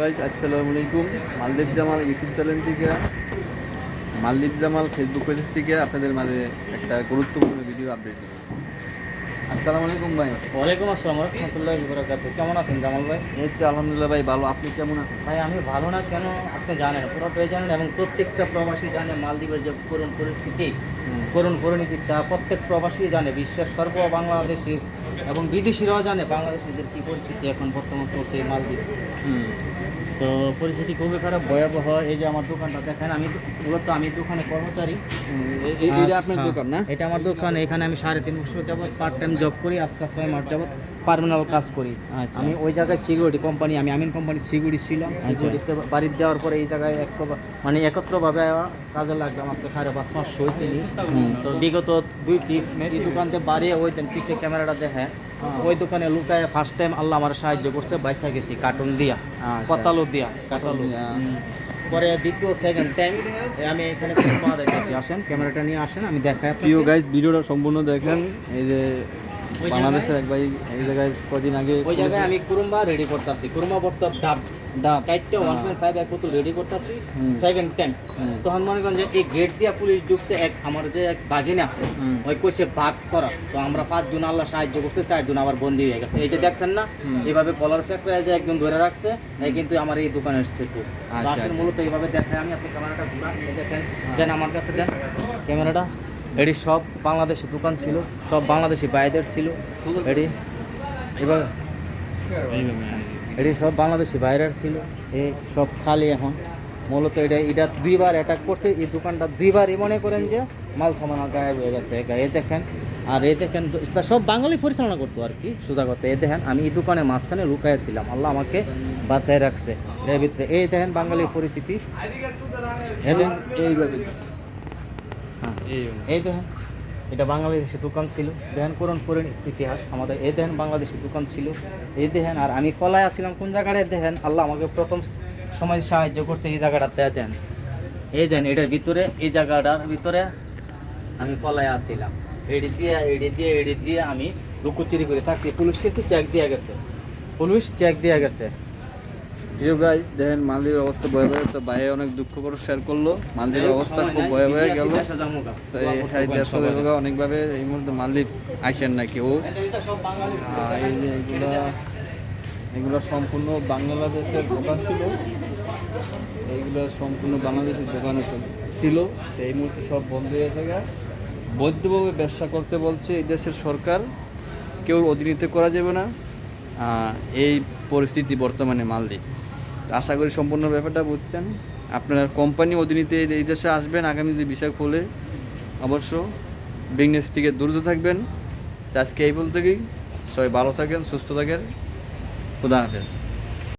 Guys আসসালামু আলাইকুম। মালদ্বীপ জামাল ইউটিউব চ্যানেল থেকে, মালদ্বীপ জামাল ফেসবুক পেজ থেকে আপনাদের মাঝে একটা গুরুত্বপূর্ণ ভিডিও আপডেট দিচ্ছি। আসসালামু আলাইকুম ভাই। ওয়ালাইকুম আসসালাম রহমতুল্লাহি ওয়া বারাকাতুহু। কেমন আছেন জামাল ভাই? এই তো আলহামদুলিল্লাহ ভাই ভালো। আপনি কেমন আছেন? ভাই আমি ভালো না কেন আপনি জানেন, পুরোটাই জানেন এবং প্রত্যেকটা প্রবাসী জানে মালদ্বীপের যে করুণ পরিস্থিতি, করুণ পরিণতিটা প্রত্যেক প্রবাসী জানে। বিশ্বের সর্ব বাংলাদেশি এবং বিদেশিরাও জানে বাংলাদেশিদের কী পরিস্থিতি এখন বর্তমান চলছে এই মালদ্বীপ। তো পরিস্থিতি খুবই খারাপ, ভয়াবহ। এই যে আমার দোকানটা দেখেন, মূলত আমি দোকানে কর্মচারী। এটা আপনার দোকান না? এটা আমার দোকান। এখানে আমি 3.5 বছর যাবত পার্ট টাইম জব করি, আজকে 6 মাস যাবত পার্মানেন্ট কাজ করি। আচ্ছা। আমি ওই জায়গায় সিকিউরিটি কোম্পানি, আমি আমিন কোম্পানির সিকিউরিটি ছিলাম। সিকিউরিটিতে বাড়িতে যাওয়ার পরে এই জায়গায় একত্রভাবে কাজে লাগলাম। আজকে 5.5 মাস হয়েছে। তো বিগত এই দোকানতে বাড়িয়ে ওই পিছিয়ে ক্যামেরাটা দেখেন, ওই দোকানে লুকায় ফার্স্ট টাইম আল্লাহ আমার সাহায্য করছে, বাইচা গেছি কার্টুন দিয়া, কতালো দিয়া, কাটালো। পরে দ্বিতীয় সেকেন্ড টাইম আমি এখানে আসেন, ক্যামেরাটা নিয়ে আসেন, আমি দেখাই। প্রিয় গাইস, ভিডিওটা সম্পূর্ণ দেখেন। এই যে বাংলাদেশের এক ভাই এই জায়গায় কদিন আগে ওই জায়গায় আমি কুরুম্বা রেডি করতেছি, কুরুম্বা বর্তা ডাব কাইটটা 1.5 এক বোতল রেডি করতেছি সেকেন্ড টাইম। তখন মনে করেন যে এই গেট দিয়া পুলিশ ঢুকছে, আমার যে এক বাঘিনা ওই কইছে বাঘ করা। তো আমরা 5 জন আল্লাহ সাহায্য করছে, 4 জন আবার বন্দি হয়ে গেছে। এই যে দেখছেন না, এইভাবে কলার ফ্যাক্টরি যে একজন ধরে রাখছে, এই কিন্তু আমার এই দোকানের সেটু। আসলে মূলত এইভাবে দেখায় আমি। আপনি ক্যামেরাটা ঘুরান, এই দেখেন, দেন আমার কাছে দেন ক্যামেরাটা। এটি সব বাংলাদেশি দোকান ছিল, সব বাংলাদেশি বাইদের ছিল। এটি সব বাংলাদেশি বাইরের ছিল, এই সব খালি এখন। মূলত এটা 2বার অ্যাটাক করছে এই দোকানটা, 2বারই মনে করেন যে মাল সামান গায়েব হয়ে গেছে। এই দেখেন, আর এই দেখেন, তা সব বাঙালি পরিচালনা করতো আর কি, সোজা কথা। এই দেখেন, আমি এই দোকানের মাঝখানে লুকাইছিলাম, আল্লাহ আমাকে বাঁচায় রাখছে এর ভিতরে। এই দেখেন বাঙালির পরিস্থিতি, এইভাবে এই দেখেন, এটা বাংলাদেশি দোকান ছিল। দেখেন করুণ ইতিহাস আমাদের। এই দেখেন বাংলাদেশি দোকান ছিল, এই দেখেন। আর আমি পলায় আসছিলাম কোন জায়গাটায় দেখেন, আল্লাহ আমাকে প্রথম সময় সাহায্য করছে এই জায়গাটাতে। দেন এই দেন, এটার ভিতরে, এই জায়গাটার ভিতরে আমি পলায় আসছিলাম। এডি দিয়ে আমি লুকোচুরি করে থাকছি। পুলিশ কিন্তু চেক দিয়ে গেছে, পুলিশ চেক দিয়ে গেছে। প্রিয় গাইস দেখেন মালদ্বীপের অবস্থা ভয়াবহ। তো ভাই অনেক দুঃখ করে শেয়ার করলো, মালদ্বীপের অবস্থা খুব ভয়াবহ হয়ে গেল। তো এই দেশ অনেকভাবে এই মুহূর্তে মালদ্বীপ আইসেন না কেউ। এই যে এগুলো সম্পূর্ণ বাংলাদেশের দোকান ছিল, এইগুলো সম্পূর্ণ বাংলাদেশের দোকান ছিল। তো এই মুহূর্তে সব বন্ধ হয়ে গেছে। বৈধভাবে ব্যবসা করতে বলছে এই দেশের সরকার, কেউ অধীনিত করা যাবে না। এই পরিস্থিতি বর্তমানে মালদ্বীপ। আশা করি সম্পূর্ণ ব্যাপারটা বুঝছেন। আপনার কোম্পানি অধীনিতে এই দেশে আসবেন, আগামী যে বিষয় খোলে অবশ্য বিজনেস থেকে দূরত থাকবেন। আজকে এই বলতে গিয়ে সবাই ভালো থাকেন, সুস্থ থাকেন। খুদা হাফেজ।